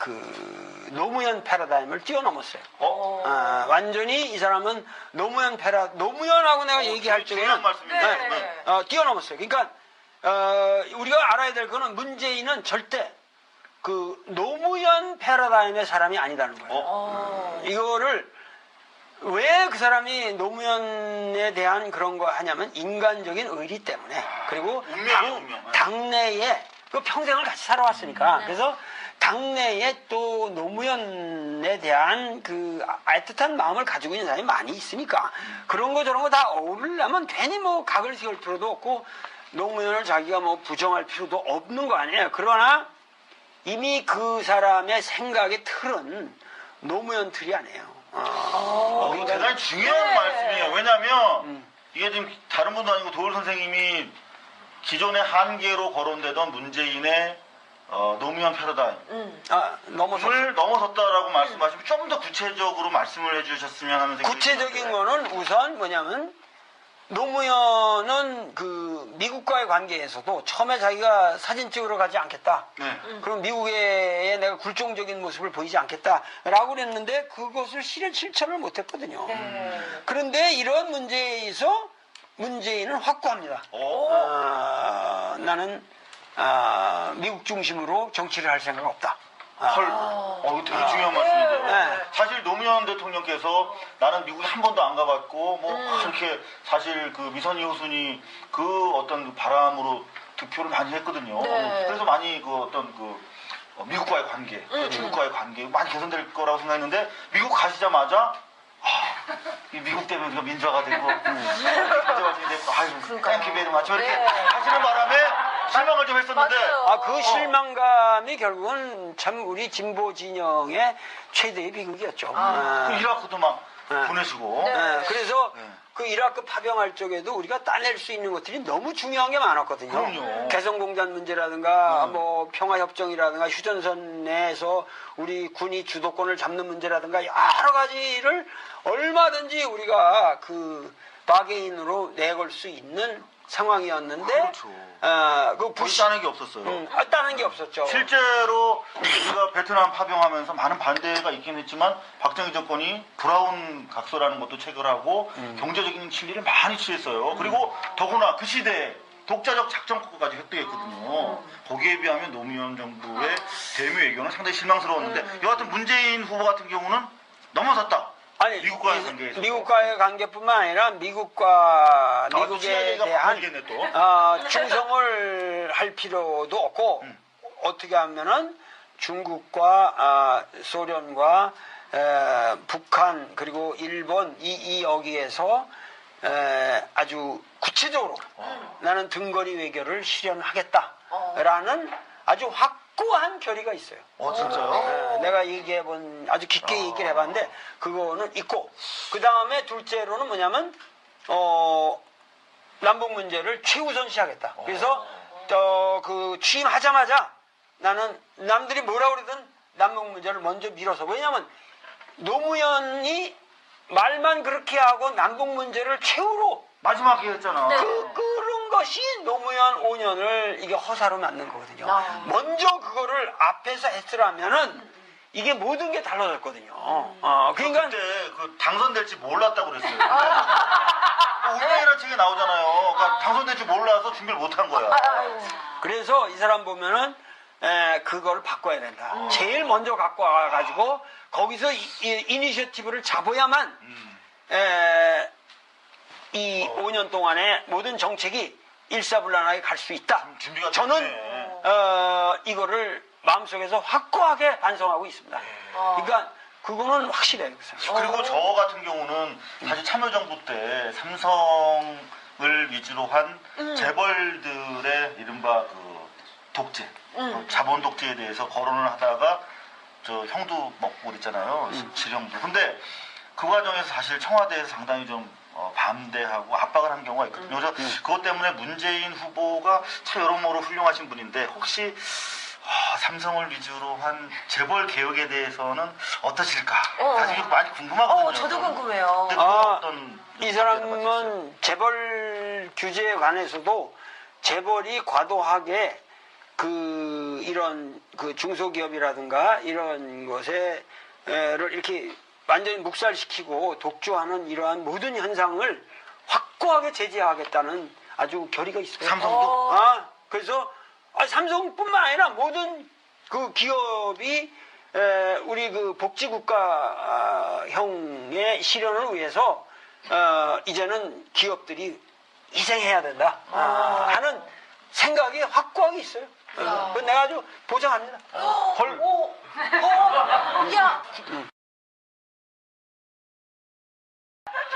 그 노무현 패러다임을 뛰어넘었어요. 완전히 이 사람은 노무현하고 내가 얘기할 적에는 뛰어넘었어요. 그러니까 우리가 알아야 될 거는 문재인은 절대 그 노무현 패러다임의 사람이 아니다는 거예요. 이거를 왜 그 사람이 노무현에 대한 그런 거 하냐면 인간적인 의리 때문에 그리고 당내에 그 평생을 같이 살아왔으니까 그래서 당내에 또 노무현에 대한 그 애틋한 마음을 가지고 있는 사람이 많이 있으니까 그런 거 저런 거 다 어울리려면 괜히 뭐 각을 세울 필요도 없고 노무현을 자기가 뭐 부정할 필요도 없는 거 아니에요. 그러나 이미 그 사람의 생각의 틀은 노무현 틀이 아니에요. 이거 대단히 중요한 말씀이에요. 왜냐하면 이게 지금 다른 분도 아니고 도울 선생님이 기존의 한계로 거론되던 문재인의 노무현 패러다임 넘어섰다라고 말씀하시면 좀 더 구체적으로 말씀을 해주셨으면 하는 생각이 구체적인 거는 우선 뭐냐면 노무현은 그 미국과의 관계에서도 처음에 자기가 사진 찍으러 가지 않겠다. 그럼 미국에 내가 굴종적인 모습을 보이지 않겠다라고 그랬는데 그것을 실천을 못했거든요. 그런데 이런 문제에 있어 문재인은 확고합니다. 나는 미국 중심으로 정치를 할 생각 없다. 이거 되게 중요한 말씀인데요. 사실 노무현 대통령께서 나는 미국에 한 번도 안 가봤고 뭐 그렇게 사실 그 미선희 호순이 그 어떤 그 바람으로 득표를 많이 했거든요. 그래서 많이 그 어떤 그 미국과의 관계, 중국과의 관계 많이 개선될 거라고 생각했는데 미국 가시자마자 이 미국 때문에 우리가 민주화가 되고 가져가시는데 아유 땡큐 베리 마치 이렇게 하시는 바람에 실망을 좀 했었는데 그 실망감이 결국은 참 우리 진보 진영의 최대의 비극이었죠. 그 이라크도 막 보내시고 그래서 그 이라크 파병할 쪽에도 우리가 따낼 수 있는 것들이 너무 중요한 게 많았거든요. 그럼요. 개성공단 문제라든가 뭐 평화협정이라든가 휴전선 내에서 우리 군이 주도권을 잡는 문제라든가 여러 가지를 얼마든지 우리가 그 바게인으로 내걸 수 있는 상황이었는데 그 따는 게 없었어요. 따는 게 없었죠. 실제로 우리가 베트남 파병하면서 많은 반대가 있긴 했지만 박정희 정권이 브라운 각서라는 것도 체결하고 경제적인 실리를 많이 취했어요. 그리고 더구나 그 시대에 독자적 작전국가까지 획득했거든요. 거기에 비하면 노무현 정부의 대미 외교는 상당히 실망스러웠는데 여하튼 문재인 후보 같은 경우는 넘어섰다. 아니, 미국과의 관계에서. 미국과의 관계뿐만 아니라 미국에 대한 충성을 할 필요도 없고 어떻게 하면은 중국과 소련과 북한 그리고 일본 이 여기에서 아주 구체적으로 나는 등거리 외교를 실현하겠다라는 아주 확고한 결의가 있어요. 진짜요? 내가 얘기해본 아주 깊게 얘기를 해봤는데 그거는 있고 그 다음에 둘째로는 뭐냐면 남북 문제를 최우선시하겠다. 그래서 그 취임하자마자 나는 남들이 뭐라 그러든 남북 문제를 먼저 밀어서 왜냐하면 노무현이 말만 그렇게 하고 남북 문제를 최후로 마지막에 했잖아. 그런 것이 노무현 5년을 이게 허사로 만든 거거든요. 먼저 그거를 앞에서 했으라면은 이게 모든 게 달라졌거든요. 그러니까 그때 그 당선될지 몰랐다고 그랬어요. 운명이라는 책에 나오잖아요. 그러니까 당선될지 몰라서 준비를 못한 거야. 그래서 이 사람 보면은 그거를 바꿔야 된다. 제일 먼저 갖고 와가지고 거기서 이니셔티브를 잡아야만 이 5년 동안의 모든 정책이 일사불란하게 갈 수 있다. 저는 이거를 마음속에서 확고하게 반성하고 있습니다. 그러니까 그거는 확실해요. 그리고 저 같은 경우는 사실 참여정부 때 삼성을 위주로 한 재벌들의 이른바 그 독재, 자본 독재에 대해서 거론을 하다가 저 형도 먹고 그랬잖아요. 실형도. 근데 그 과정에서 사실 청와대에서 상당히 좀 반대하고 압박을 한 경우가 있거든요. 그래서 그것 때문에 문재인 후보가 참 여러모로 훌륭하신 분인데 혹시 삼성을 위주로 한 재벌 개혁에 대해서는 어떠실까? 사실 이거 많이 궁금하거든요. 저도 궁금해요. 이 사람은 재벌 규제에 관해서도 재벌이 과도하게 이런 중소기업이라든가 이런 것에 를 이렇게 완전히 묵살시키고 독주하는 이러한 모든 현상을 확고하게 제재하겠다는 아주 결의가 있어요. 삼성도? 그래서 삼성뿐만 아니라 모든 그 기업이 우리 그 복지국가형의 실현을 위해서 이제는 기업들이 희생해야 된다 하는 생각이 확고하게 있어요. 그건 내가 아주 보장합니다. 야!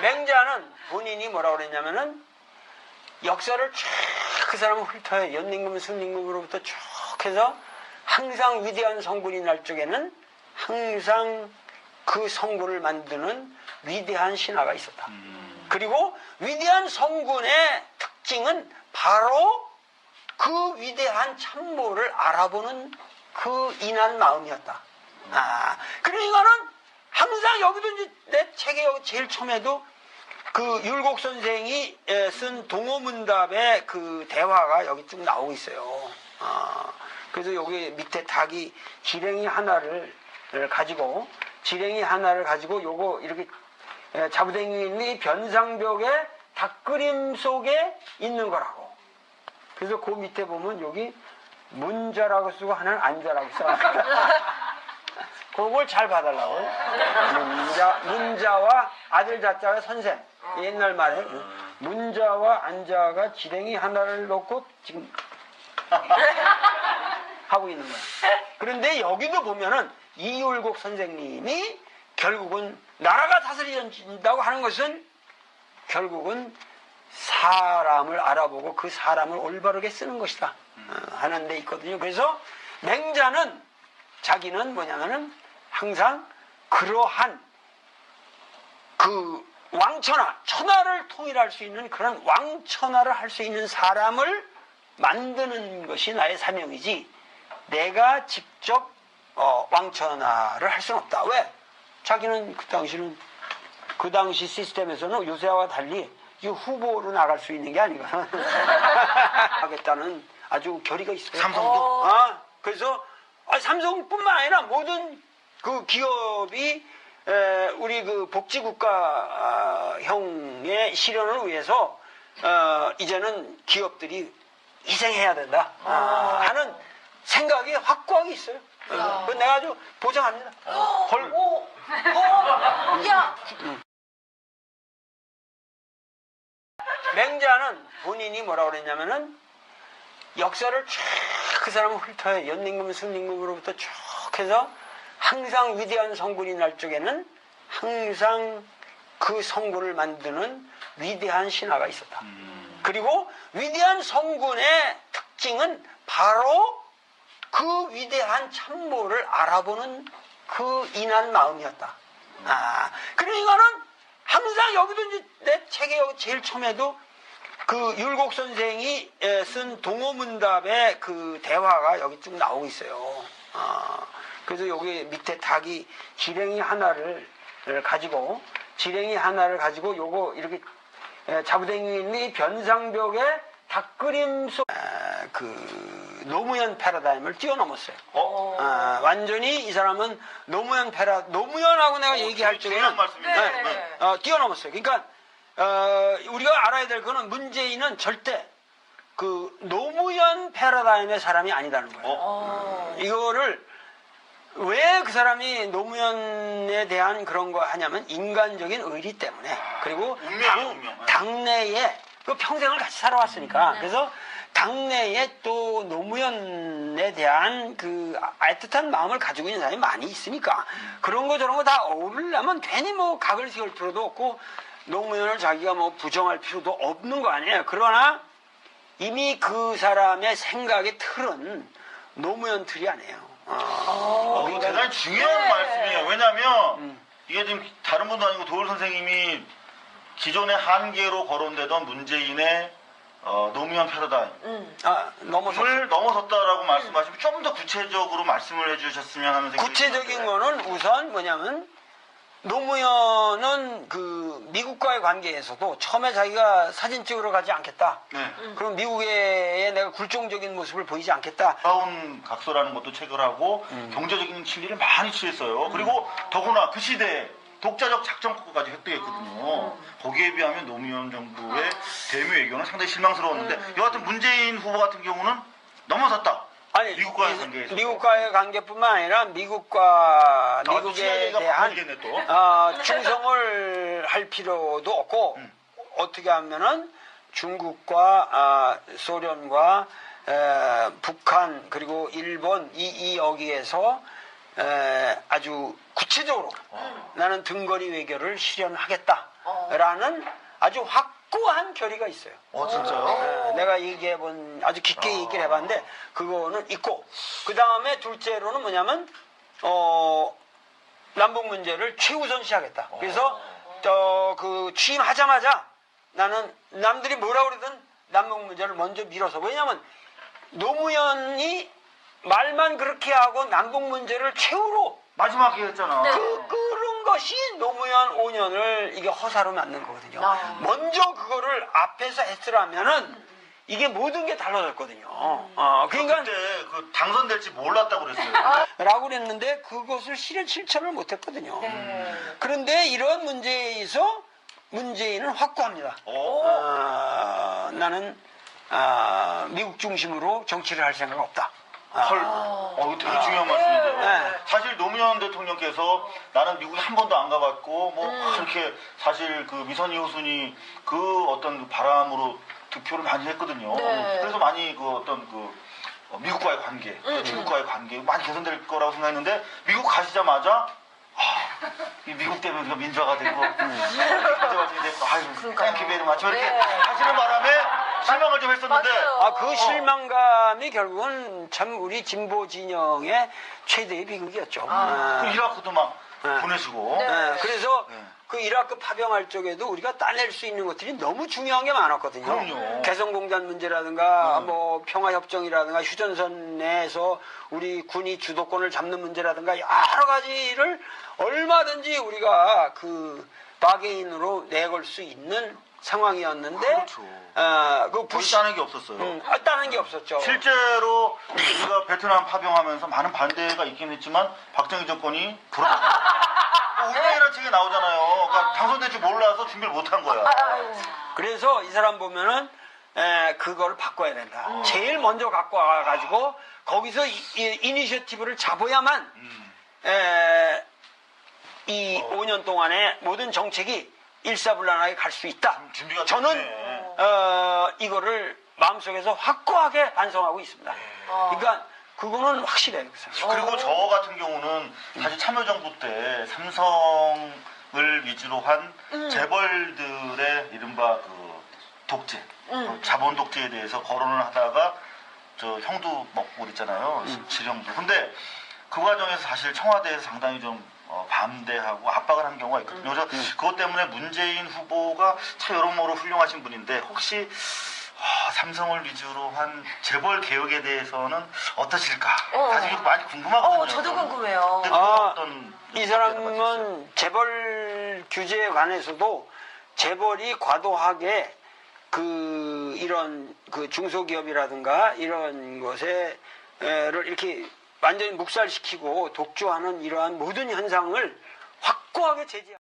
맹자는 본인이 뭐라고 그랬냐면은 역사를 쭉 그 사람은 훑어요. 연림금, 승림금으로부터 쭉 해서 항상 위대한 성군이 날 적에는 항상 그 성군을 만드는 위대한 신화가 있었다. 그리고 위대한 성군의 특징은 바로 그 위대한 참모를 알아보는 그 인한 마음이었다. 그러니까는 항상 여기도 이제 내 책에 여기 제일 처음에도 그 율곡 선생이 쓴 동호문답의 그 대화가 여기 쭉 나오고 있어요. 그래서 여기 밑에 닭이 지렁이 하나를 가지고 요거 이렇게 자부댕이 변상벽에 닭그림 속에 있는 거라고. 그래서 그 밑에 보면 여기 문자라고 쓰고 하나는 안자라고 써. 그걸 잘 봐달라고. 문자와 아들 자자가 선생. 옛날 말에 문자와 안자가 지렁이 하나를 놓고 지금 하고 있는 거야. 그런데 여기도 보면은 이율곡 선생님이 결국은 나라가 다스려진다고 하는 것은 결국은 사람을 알아보고 그 사람을 올바르게 쓰는 것이다 하는 데 있거든요. 그래서 맹자는 자기는 뭐냐면은 항상 그러한 그 천하를 통일할 수 있는 그런 왕천하를 할 수 있는 사람을 만드는 것이 나의 사명이지 내가 직접 왕천하를 할 수는 없다. 왜? 자기는 그 당시 시스템에서는 요새와 달리 이 후보로 나갈 수 있는 게 아니거든. 하겠다는 아주 결의가 있어요. 삼성도? 그래서 삼성뿐만 아니라 모든 그 기업이 우리 그 복지국가형의 실현을 위해서 이제는 기업들이 희생해야 된다 하는 생각이 확고하게 있어요. 그건 내가 아주 보장합니다. 야! 맹자는 본인이 뭐라고 그랬냐면은 역사를 쭉 그 사람은 훑어요. 연림금, 승림금으로부터 쭉 해서 항상 위대한 성군이 날 적에는 항상 그 성군을 만드는 위대한 신화가 있었다. 그리고 위대한 성군의 특징은 바로 그 위대한 참모를 알아보는 그 인한 마음이었다. 그러니까는 항상 여기도 이제 내 책에 여기 제일 처음에도 그 율곡 선생이 쓴 동호문답의 그 대화가 여기 쭉 나오고 있어요. 그래서 여기 밑에 닭이 지렁이 하나를 가지고 요거 이렇게 자부댕이 변상벽에 닭그림 속 그 노무현 패러다임을 뛰어넘었어요. 완전히 이 사람은 노무현하고 내가 얘기할 적에는 뛰어넘었어요. 그러니까 우리가 알아야 될 거는 문재인은 절대 그 노무현 패러다임의 사람이 아니다는 거예요. 이거를 왜 그 사람이 노무현에 대한 그런 거 하냐면 인간적인 의리 때문에 그리고 당내에 그 평생을 같이 살아왔으니까 그래서 당내에 또 노무현에 대한 그 애틋한 마음을 가지고 있는 사람이 많이 있으니까 그런 거 저런 거 다 어울리려면 괜히 뭐 각을 세울 필요도 없고 노무현을 자기가 뭐 부정할 필요도 없는 거 아니에요. 그러나 이미 그 사람의 생각의 틀은 노무현 틀이 아니에요. 이거 대단히 중요한 말씀이에요. 왜냐하면 이게 지금 다른 분도 아니고 도울 선생님이 기존의 한계로 거론되던 문재인의 노무현 패러다임을 넘어섰다라고 말씀하시면 좀 더 구체적으로 말씀을 해주셨으면 하는 생각이 구체적인 드는데. 거는 우선 뭐냐면 노무현은 그 미국과의 관계에서도 처음에 자기가 사진 찍으러 가지 않겠다. 네. 그럼 미국에 내가 굴종적인 모습을 보이지 않겠다. 브라운 각서라는 것도 체결하고 경제적인 실리를 많이 취했어요. 그리고 더구나 그 시대에 독자적 작전국가까지 획득했거든요. 거기에 비하면 노무현 정부의 대미 외교는 상당히 실망스러웠는데 여하튼 문재인 후보 같은 경우는 넘어섰다. 아니, 미국과의 관계에서. 미국과의 관계뿐만 아니라 미국에 대한 충성을 할 필요도 없고 어떻게 하면은 중국과 소련과 북한 그리고 일본 여기에서 아주 구체적으로 나는 등거리 외교를 실현하겠다라는 아주 확고한 결의가 있어요. 진짜요? 내가 얘기해본 아주 깊게 얘기를 해봤는데 그거는 있고 그 다음에 둘째로는 뭐냐면 남북 문제를 최우선시하겠다. 그래서 그 취임하자마자 나는 남들이 뭐라 그러든 남북 문제를 먼저 밀어서 왜냐면 노무현이 말만 그렇게 하고 남북 문제를 최후로 마지막에 했잖아. 그런 것이 노무현 5년을 이게 허사로 만든 거거든요. 먼저 그거를 앞에서 했으라면은 이게 모든 게 달라졌거든요. 그러니까 그때 그 당선될지 몰랐다고 그랬어요. 라고 그랬는데 그것을 실천을 못했거든요. 그런데 이런 문제에서 문재인은 확고합니다. 나는 미국 중심으로 정치를 할 생각 없다. 이거 되게 중요한 말씀인데요. 사실 노무현 대통령께서 나는 미국에 한 번도 안 가봤고 뭐 그렇게 사실 그 미선희 호순이 그 어떤 바람으로 득표를 많이 했거든요. 그래서 많이 그 어떤 그 미국과의 관계, 중국과의 관계 많이 개선될 거라고 생각했는데 미국 가시자마자 이 미국 때문에 우리가 민주화가 되고 민주화가 되고 아유 땡큐 베리 마치 이렇게 하시는 바람에 실망을 좀 했었는데 그 실망감이 결국은 참 우리 진보 진영의 최대의 비극이었죠. 그 이라크도 막 보내시고 그래서 그 이라크 파병할 적에도 우리가 따낼 수 있는 것들이 너무 중요한 게 많았거든요. 그럼요. 개성공단 문제라든가 뭐 평화협정이라든가 휴전선 내에서 우리 군이 주도권을 잡는 문제라든가 여러 가지를 얼마든지 우리가 그 바게인으로 내걸 수 있는 상황이었는데 그렇죠. 그 따는 게 없었어요. 따는 게 없었죠. 실제로 우리가 베트남 파병하면서 많은 반대가 있긴 했지만 박정희 정권이 운명이라는 책이 나오잖아요. 그러니까 당선될 줄 몰라서 준비를 못한 거야. 그래서 이 사람 보면은 그걸 바꿔야 된다. 제일 먼저 갖고 와가지고 거기서 이니셔티브를 잡아야만 이 5년 동안의 모든 정책이 일사불란하게 갈 수 있다. 준비가 저는 됐네. 이거를 마음속에서 확고하게 반성하고 있습니다. 그러니까 그거는 확실해요. 그리고 저 같은 경우는 사실 참여정부 때 삼성을 위주로 한 재벌들의 이른바 그 독재, 자본 독재에 대해서 거론을 하다가 저 형도 먹고 그랬잖아요. 17형도. 근데 그 과정에서 사실 청와대에서 상당히 좀 반대하고 압박을 한 경우가 있거든요. 그래서 그것 때문에 문재인 후보가 참 여러모로 훌륭하신 분인데 혹시 삼성을 위주로 한 재벌 개혁에 대해서는 어떠실까? 사실 이거 많이 궁금하거든요. 저도 궁금해요. 이 사람은 재벌 규제에 관해서도 재벌이 과도하게 이런 중소기업이라든가 이런 것에를 이렇게 완전히 묵살시키고 독주하는 이러한 모든 현상을 확고하게 제지합니다.